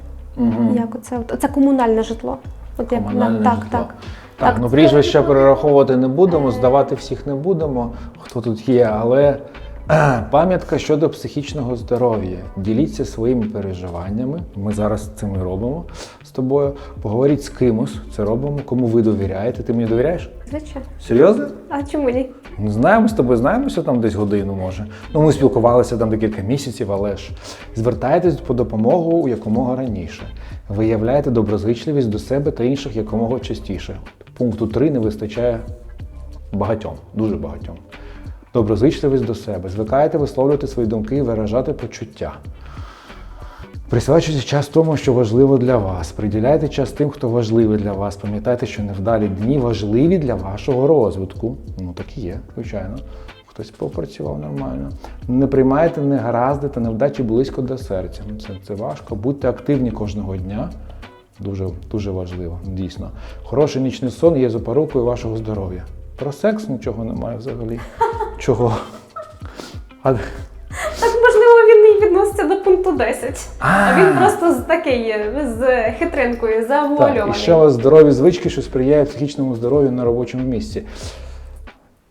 Як це комунальне житло. От як, Комунальне так, житло. так. Так, ну прізвища перераховувати не будемо, здавати всіх не будемо, хто тут є, але пам'ятка щодо психічного здоров'я. Діліться своїми переживаннями, ми зараз це ми робимо з тобою. Поговоріть з кимось, це робимо, кому ви довіряєте. Ти мені довіряєш? Звичайно. Серйозно? А чому ні? Ну, знаємо з тобою, знаємося там десь годину, може. Ну, ми спілкувалися там декілька місяців, але ж звертайтесь по допомогу якомога раніше. Виявляйте доброзичливість до себе та інших якомога частіше. Пункту 3 не вистачає багатьом, дуже багатьом. Доброзичливість до себе. Звикайте висловлювати свої думки і виражати почуття. Присвячуйте час тому, що важливо для вас. Приділяйте час тим, хто важливий для вас. Пам'ятайте, що невдалі дні важливі для вашого розвитку. Ну, так і є, звичайно. Хтось попрацював нормально. Не приймайте негаразди та невдачі близько до серця. Це важко. Будьте активні кожного дня. Дуже, дуже важливо, дійсно. Хороший нічний сон є запорукою вашого здоров'я. Про секс нічого немає взагалі. Чого? Так, можливо, він і відноситься до пункту 10. А він просто такий, з хитринкою, завуальований. Так, і ще у вас здорові звички, що сприяють психічному здоров'ю на робочому місці.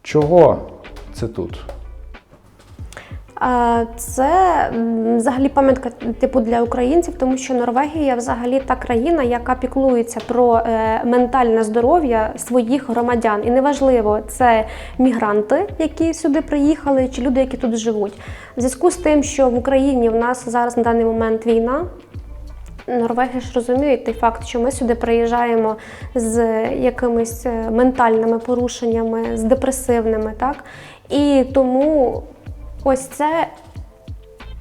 Чого це тут? Це взагалі пам'ятка типу для українців, тому що Норвегія взагалі та країна, яка піклується про ментальне здоров'я своїх громадян. І неважливо, це мігранти, які сюди приїхали, чи люди, які тут живуть. В зв'язку з тим, що в Україні в нас зараз на даний момент війна, Норвегія ж розуміє той факт, що ми сюди приїжджаємо з якимись ментальними порушеннями, з депресивними, так? І тому ось це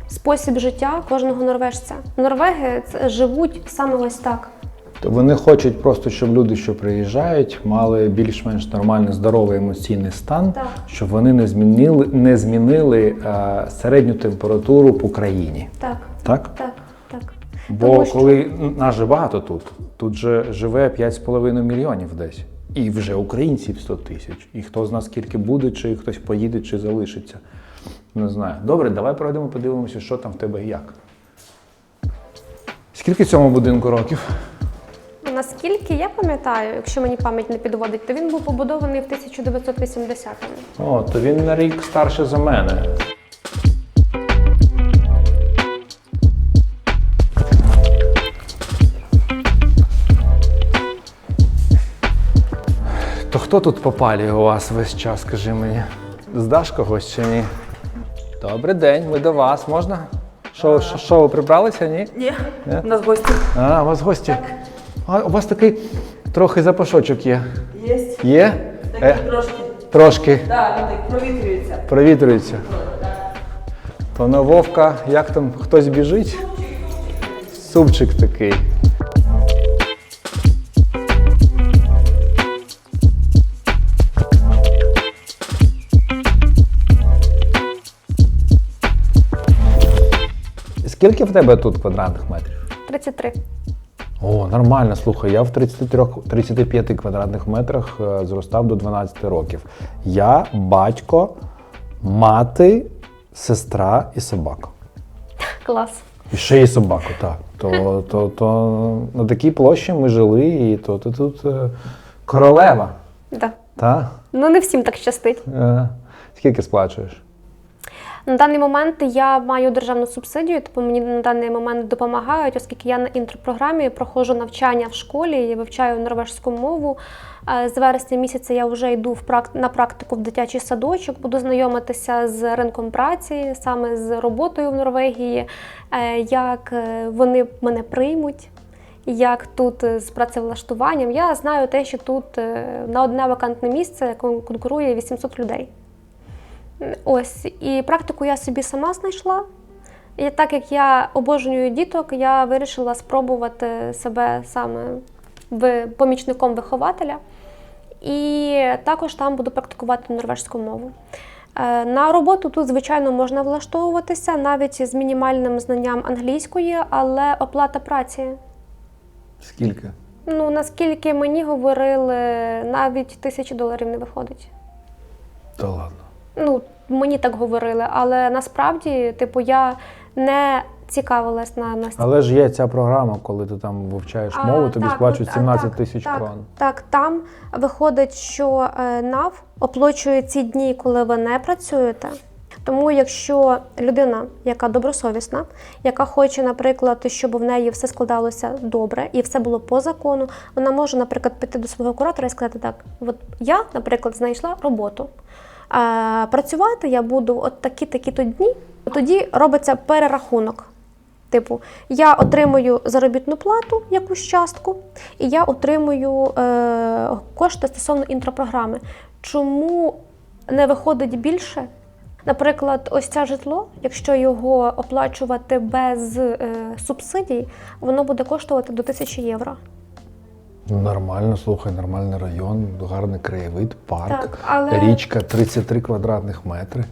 спосіб життя кожного норвежця. Норвеги живуть саме ось так. То вони хочуть просто, щоб люди, що приїжджають, мали більш-менш нормальний, здоровий емоційний стан, Так. щоб вони не змінили середню температуру по країні. Так, Так? так, так. Бо Тому що- коли нас же багато тут, тут же живе 5,5 мільйонів десь. І вже українців 100 тисяч. І хто з нас скільки буде, чи хтось поїде, чи залишиться. Не знаю. Добре, давай пройдемо, подивимося, що там в тебе і як. Скільки цьому будинку років? Наскільки я пам'ятаю, якщо мені пам'ять не підводить, то він був побудований в 1980-му. О, то він на рік старше за мене. То хто тут попалює у вас весь час, скажи мені? Здаш когось чи ні? Добрий день, ми до вас. Можна? Що, ви прибралися, ні? Ні, Ні? у нас гості. А, у вас гості? Так. А, у вас такий трохи запашочок є. Є. Є? Такі трошки. Трошки. Так, ну так, провітрюється. Провітрюється. То на Вовка, як там, хтось біжить? Супчик такий. Скільки в тебе тут квадратних метрів? 33. О, нормально, слухай, я в 35 квадратних метрах зростав до 12 років. Я, батько, мати, сестра і собака. Клас. І ще й собаку, так. То на такій площі ми жили, і то ти тут королева. Да. Та? Ну не всім так щастить. Скільки сплачуєш? На даний момент я маю державну субсидію, тому мені на даний момент допомагають, оскільки я на інтерпрограмі проходжу навчання в школі, я вивчаю норвежську мову. З вересня місяця я вже йду на практику в дитячий садочок, буду знайомитися з ринком праці, саме з роботою в Норвегії, як вони мене приймуть, як тут з працевлаштуванням. Я знаю те, що тут на одне вакантне місце конкурує 800 людей. Ось, і практику я собі сама знайшла. І так як я обожнюю діток, я вирішила спробувати себе саме помічником вихователя. І також там буду практикувати норвежську мову. На роботу тут, звичайно, можна влаштовуватися, навіть з мінімальним знанням англійської, але оплата праці. Скільки? Ну, наскільки мені говорили, навіть $1000 не виходить. Та ладно. Ну, мені так говорили, але насправді, типу, я не цікавилась на Але ж є ця програма, коли ти там вивчаєш мову, тобі сплачують 17 тисяч крон. Так, там виходить, що НАВ оплачує ці дні, коли ви не працюєте. Тому якщо людина, яка добросовісна, яка хоче, наприклад, щоб в неї все складалося добре і все було по закону, вона може, наприклад, піти до свого куратора і сказати так, от я, наприклад, знайшла роботу. Працювати я буду от такі-такі-то дні. Тоді робиться перерахунок. Типу, я отримую заробітну плату, якусь частку, і я отримую кошти стосовно інтропрограми. Чому не виходить більше? Наприклад, ось це житло, якщо його оплачувати без субсидій, воно буде коштувати до €1000. Нормально, слухай, нормальний район, гарний краєвид, парк, Так, але- річка, 33 квадратних метри.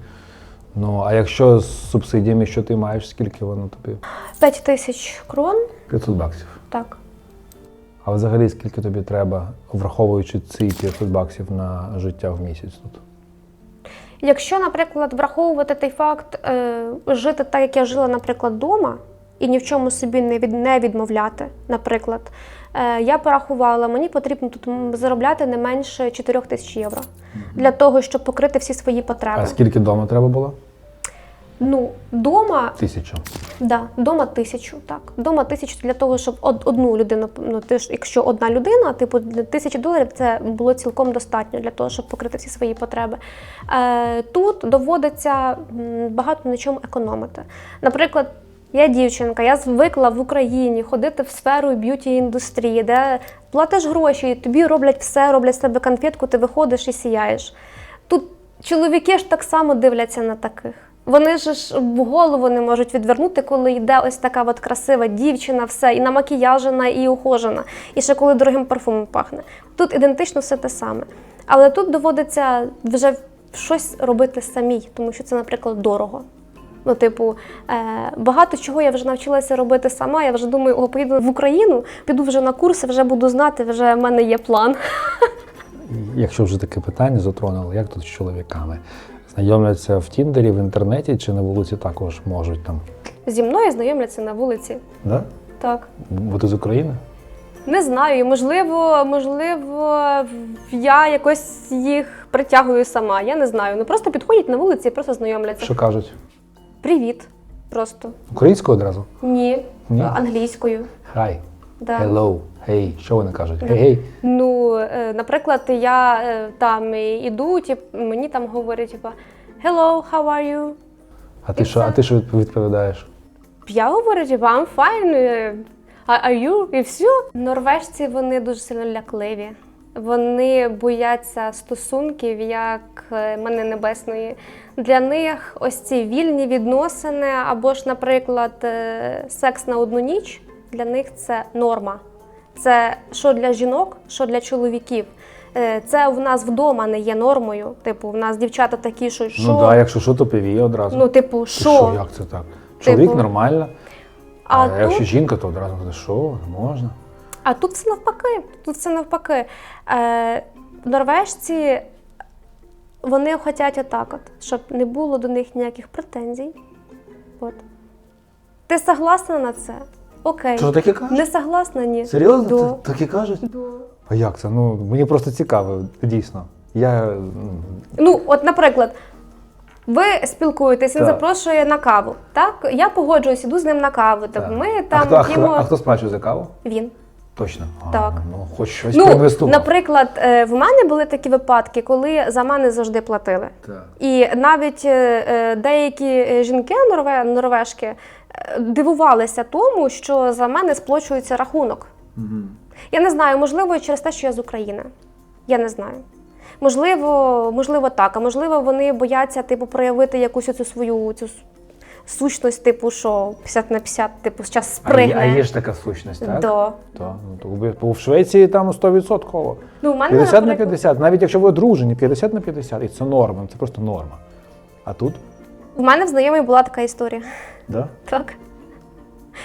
Ну, а якщо з субсидіями, що ти маєш, скільки воно тобі? 5000 крон, 500 баксів. так. А взагалі скільки тобі треба, враховуючи ці 500 баксів на життя в місяць тут? Якщо, наприклад, враховувати той факт, жити так, як я жила, наприклад, вдома, і ні в чому собі не відмовляти, наприклад, я порахувала, мені потрібно тут заробляти не менше €4000 для того, щоб покрити всі свої потреби. А скільки вдома треба було? Ну, дома 1000. Да, дома 1000, так. Дома 1000 для того, щоб одну людину, ну ти ж, якщо одна людина, типу $1000 це було цілком достатньо для того, щоб покрити всі свої потреби. Тут доводиться багато на чому економити. Наприклад, я дівчинка, я звикла в Україні ходити в сферу б'юті-індустрії, де платиш гроші, і тобі роблять все, роблять з тебе конфетку, ти виходиш і сіяєш. Тут чоловіки ж так само дивляться на таких. Вони ж в голову не можуть відвернути, коли йде ось така от красива дівчина, все, і намакіяжена, і ухожена, і ще коли дорогим парфумом пахне. Тут ідентично все те саме. Але тут доводиться вже щось робити самій, тому що це, наприклад, дорого. Ну, типу, багато чого я вже навчилася робити сама, я вже думаю, о, поїду в Україну, піду вже на курси, вже буду знати, вже в мене є план. Якщо вже таке питання затронули, як тут з чоловіками? Знайомляться в Тіндері, в інтернеті чи на вулиці також можуть там? Зі мною знайомляться на вулиці. Да? Так. Бо ти з України? Не знаю, можливо, я якось їх притягую сама, я не знаю. Ну просто підходять на вулиці і просто знайомляться. Що кажуть? Привіт. Просто. Українською одразу? Ні, Ні? Англійською. Hi, Да. hello, hey. Що вони кажуть? Hey. Ну, наприклад, я там іду, мені там говорять, типу, hello, how are you? А ти що відповідаєш? Я говорю, типу, I'm fine, are you? І все. Норвежці, вони дуже сильно лякливі. Вони бояться стосунків, як Манни Небесної. Для них ось ці вільні відносини, або ж, наприклад, секс на одну ніч, для них це норма. Це що для жінок, що для чоловіків. Це в нас вдома не є нормою. Типу, в нас дівчата такі, що... Ну так, якщо що, то піві одразу. Ну, типу, Ти що? Як це так? Чоловік Типу, нормально, а якщо тут... жінка, то одразу буде, що, можна? А тут все навпаки. Тут все навпаки. Норвежці, вони хочуть отак от, щоб не було до них ніяких претензій. От. Ти согласна на це? Окей. Що, так і кажуть? Не согласна? Ні. Серйозно? Да. Так і кажуть? Да. А як це? Ну, мені просто цікаво, дійсно. Я... Ну, от, наприклад, ви спілкуєтесь, він Так. запрошує на каву. Так? Я погоджуюсь, іду з ним на каву. Так. Ми там А хто сплачує за каву? Він. Точно? Так. Ну, хоч щось Ну, проінвестував. наприклад, в мене були такі випадки, коли за мене завжди платили. Так. І навіть деякі жінки норвежки дивувалися тому, що за мене сплачується рахунок. Угу. Я не знаю, можливо, через те, що я з України. Я не знаю. Можливо так, а можливо вони бояться типу, проявити якусь оцю свою сущність, типу, що 50/50, типу, зараз спригне. А є ж така сущність, так? Да. То, в Швеції там 100%. Ну, у мене, 50 на наприклад, 50. Навіть якщо ви одружені, 50 на 50. І це норма, це просто норма. А тут? У мене в знайомій була така історія. Да? Так.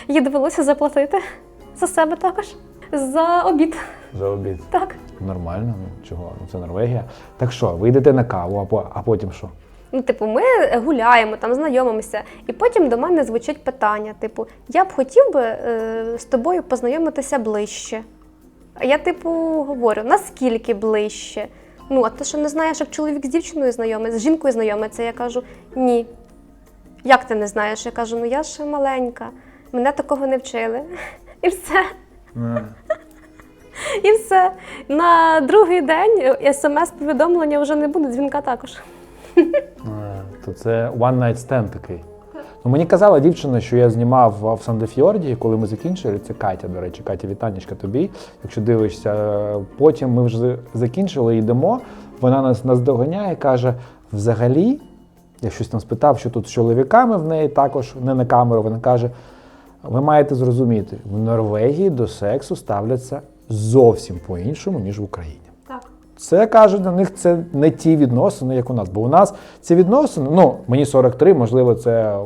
Їй довелося заплатити за себе також. За обід. За обід. Так. Нормально, ну чого? Ну це Норвегія. Так що, ви йдете на каву, а потім що? Ну, типу, ми гуляємо, там знайомимося, і потім до мене звучить питання, типу, я б хотів би з тобою познайомитися ближче. А я, типу, говорю, наскільки ближче? Ну, а ти що не знаєш, як чоловік з дівчиною знайомиться, з жінкою знайомиться? Я кажу, ні. Як ти не знаєш? Я кажу, ну я ще маленька, мене такого не вчили. І все. І все. На другий день смс-повідомлення вже не буде, дзвінка також. То це one night stand такий. Ну, мені казала дівчина, що я знімав в Сандефьорді, коли ми закінчили, це Катя, до речі, Катя, вітанечка тобі, якщо дивишся. Потім ми вже закінчили, йдемо, вона нас наздоганяє, каже, взагалі, я щось там спитав, що тут з чоловіками в неї також, не на камеру, вона каже, ви маєте зрозуміти, в Норвегії до сексу ставляться зовсім по-іншому, ніж в Україні. Так. Це, кажуть, для них це не ті відносини, як у нас. Бо у нас ці відносини, ну, мені 43, можливо, це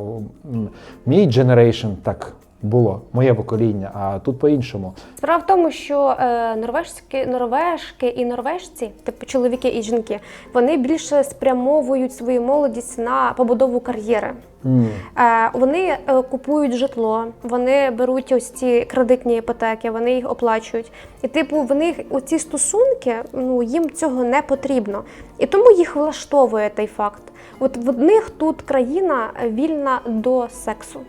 мій generation так було, моє покоління, а тут по-іншому. Справа в тому, що норвежки і норвежці, типу чоловіки і жінки, вони більше спрямовують свою молодість на побудову кар'єри. Вони купують житло, вони беруть ось ці кредитні іпотеки, вони їх оплачують. І типу в них оці стосунки, ну їм цього не потрібно. І тому їх влаштовує той факт. От в них тут країна вільна до сексу.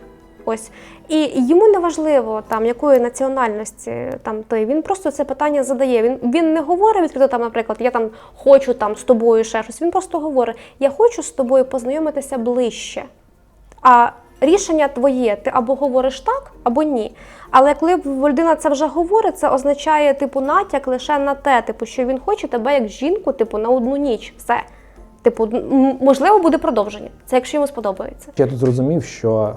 Ось. І йому не важливо, там, якої національності там, той. Він просто це питання задає. Він не говорить відкрито, там, наприклад, я там хочу там, з тобою ще щось. Він просто говорить, я хочу з тобою познайомитися ближче. А рішення твоє, ти або говориш так, або ні. Але коли людина це вже говорить, це означає типу натяк лише на те, типу, що він хоче тебе як жінку, типу, на одну ніч. Все. Типу, можливо, буде продовження. Це якщо йому сподобається. Я тут зрозумів, що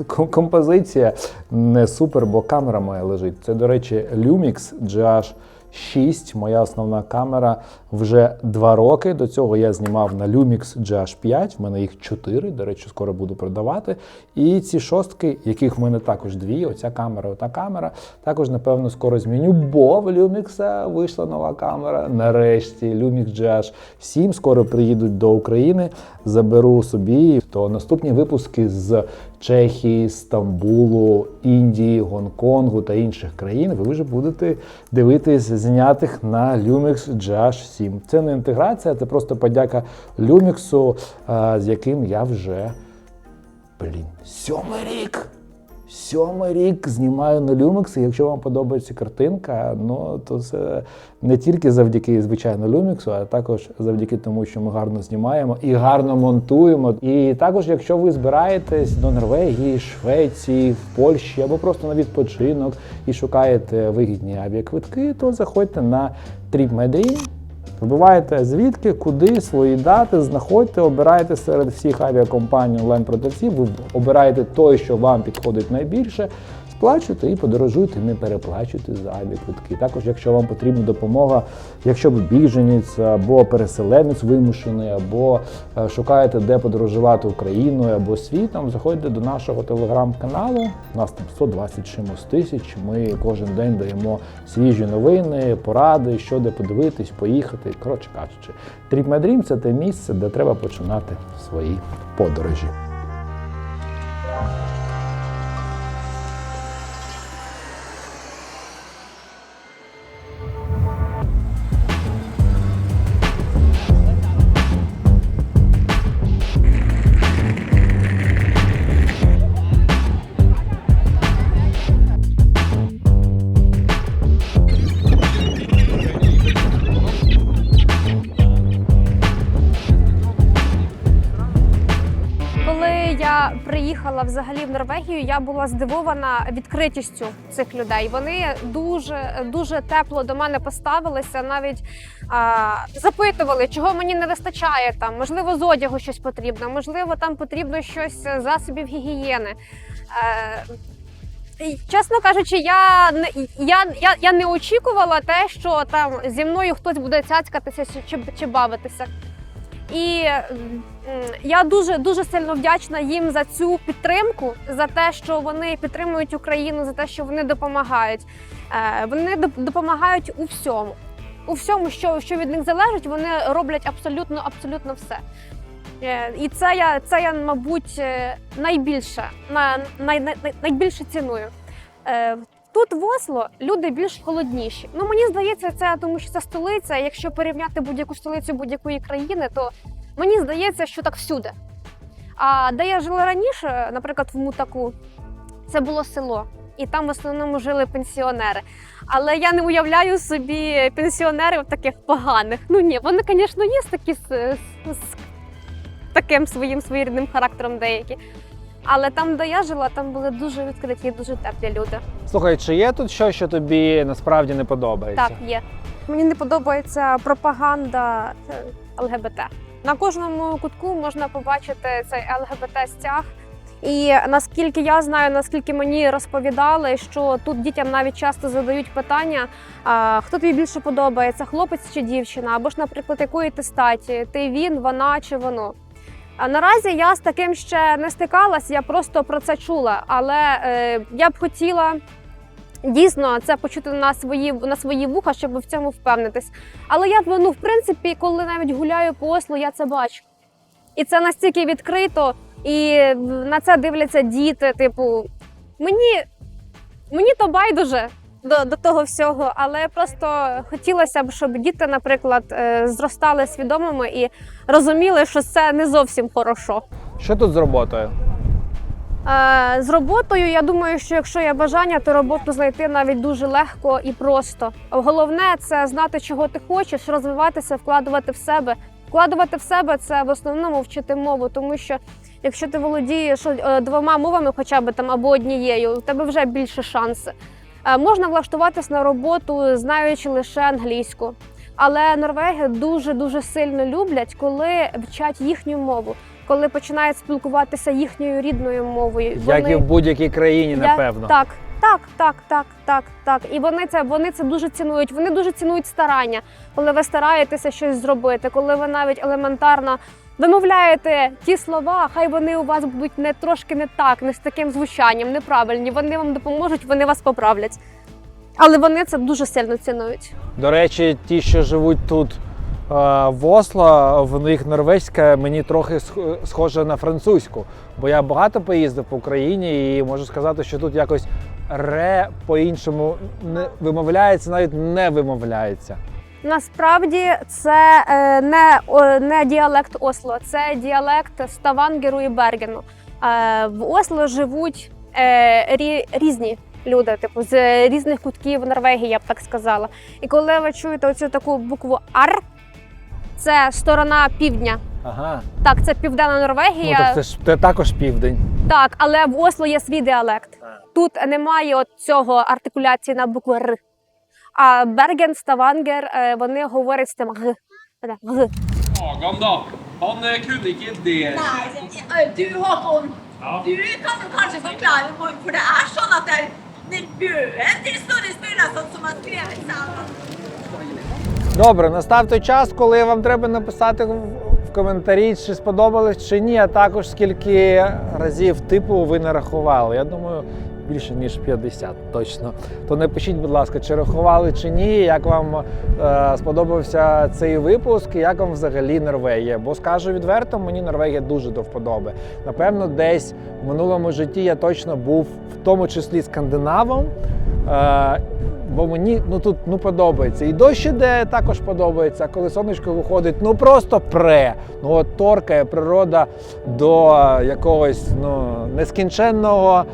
композиція не супер, бо камера моя лежить. Це, до речі, Lumix GH6, моя основна камера, вже 2 роки. До цього я знімав на Lumix GH5, в мене їх 4, до речі, скоро буду продавати. І ці шостки, яких в мене також 2, оця камера, ота камера, також, напевно, скоро зміню, бо в Lumix вийшла нова камера, нарешті, Lumix GH7, скоро приїдуть до України, заберу собі. То наступні випуски з Чехії, Стамбулу, Індії, Гонконгу та інших країн ви вже будете дивитись знятих на Lumix GH7. Це не інтеграція, це просто подяка Lumix, з яким я вже, 7-й рік. 7-й рік знімаю на Lumix, і якщо вам подобається картинка, ну, то це не тільки завдяки, звичайно, Lumix, а також завдяки тому, що ми гарно знімаємо і гарно монтуємо. І також, якщо ви збираєтесь до Норвегії, Швеції, в Польщі або просто на відпочинок і шукаєте вигідні авіаквитки, то заходьте на TripMedRin, вбиваєте звідки, куди, свої дати, знаходьте, обирайте серед всіх авіакомпаній онлайн-продавців, ви обираєте той, що вам підходить найбільше, сплачуйте і подорожуйте, не переплачуйте за авіаквитки. Також, якщо вам потрібна допомога, якщо ви біженець або переселенець вимушений, або шукаєте, де подорожувати Україною або світом, заходьте до нашого телеграм-каналу. У нас там 120 чимось тисяч. Ми кожен день даємо свіжі новини, поради, що де подивитись, поїхати. Коротше кажучи, TripMedRin – це те місце, де треба починати свої подорожі. Приїхала взагалі в Норвегію, я була здивована відкритістю цих людей. Вони дуже тепло до мене поставилися, навіть запитували, чого мені не вистачає там, можливо, з одягу щось потрібно, можливо, там потрібно щось з засобів гігієни. Чесно кажучи, я не очікувала те, що там зі мною хтось буде цяцькатися чи бавитися. І я дуже сильно вдячна їм за цю підтримку, за те, що вони підтримують Україну, за те, що вони допомагають. Вони допомагають у всьому. У всьому, що від них залежить, вони роблять абсолютно все. І це я, мабуть, найбільше ціную. Тут в Осло люди більш холодніші. Ну, мені здається, це тому що це столиця. Якщо порівняти будь-яку столицю будь-якої країни, то мені здається, що так всюди. А де я жила раніше, наприклад, в Мутаку, це було село. І там в основному жили пенсіонери. Але я не уявляю собі пенсіонерів таких поганих. Ну ні, вони, звісно, є з таким своїм своєрідним характером деякі. Але там, де я жила, там були дуже відкриті, дуже теплі люди. Слухай, чи є тут щось, що тобі насправді не подобається? Так, є. Мені не подобається пропаганда ЛГБТ. На кожному кутку можна побачити цей ЛГБТ-стяг. І наскільки я знаю, наскільки мені розповідали, що тут дітям навіть часто задають питання, хто тобі більше подобається, хлопець чи дівчина, або ж, наприклад, якої ти статі, ти він, вона чи воно. А наразі я з таким ще не стикалась, я просто про це чула. Але я б хотіла дійсно це почути на свої вуха, щоб в цьому впевнитись. Але я в принципі, коли навіть гуляю по Осло, я це бачу. І це настільки відкрито, і на це дивляться діти. Типу, мені то байдуже до того всього, але просто хотілося б, щоб діти, наприклад, зростали свідомими і розуміли, що це не зовсім хорошо. Що тут з роботою? З роботою, я думаю, що якщо є бажання, то роботу знайти навіть дуже легко і просто. Головне – це знати, чого ти хочеш, розвиватися, вкладувати в себе. Вкладувати в себе – це в основному вчити мову, тому що якщо ти володієш 2 мовами хоча б там або однією, у тебе вже більше шанси. Можна влаштуватись на роботу, знаючи лише англійську. Але норвеги дуже-дуже сильно люблять, коли вчать їхню мову, коли починають спілкуватися їхньою рідною мовою. Як і в будь-якій країні, напевно. Так. І вони це дуже цінують. Вони дуже цінують старання, коли ви стараєтеся щось зробити, коли ви навіть елементарно вимовляєте ті слова, хай вони у вас будуть трошки не так, не з таким звучанням, неправильні. Вони вам допоможуть, вони вас поправлять. Але вони це дуже сильно цінують. До речі, ті, що живуть тут в Осло, в них норвезька мені трохи схожа на французьку. Бо я багато поїздив по Україні і можу сказати, що тут якось ре по-іншому не вимовляється, навіть не вимовляється. Насправді це не діалект Осло, це діалект Ставангеру і Бергену. В Осло живуть різні люди, типу з різних кутків Норвегії, я б так сказала. І коли ви чуєте оцю таку букву «ар», це сторона півдня. Ага. Так, це південна Норвегія. Ну, так це також південь. Так, але в Осло є свій діалект. Тут немає от цього артикуляції на букву «р». А Берген, Ставангер, вони говорять з тим «г». «Г». Hagan da, han kunne ikke det. Nei, du Håkon, du kan jo kanskje forklare hvorfor det er sånn at det er nevøen til Snorre Sturlason som har skrevet sammen. Добре, настав той час, коли вам треба написати в коментарі, чи сподобалось, чи ні, а також скільки разів типу ви нарахували. Я думаю, більше ніж 50 точно. То напишіть, будь ласка, чи рахували, чи ні, як вам сподобався цей випуск, і як вам взагалі Норвегія. Бо скажу відверто, мені Норвегія дуже до вподоби. Напевно, десь в минулому житті я точно був, в тому числі скандинавом. Бо мені тут подобається. І дощ іде, також подобається. А коли сонечко виходить, просто от торкає природа до якогось нескінченного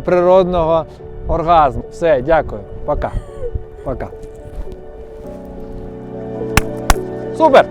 природного оргазму. Все, дякую. Пока. Пока. Супер!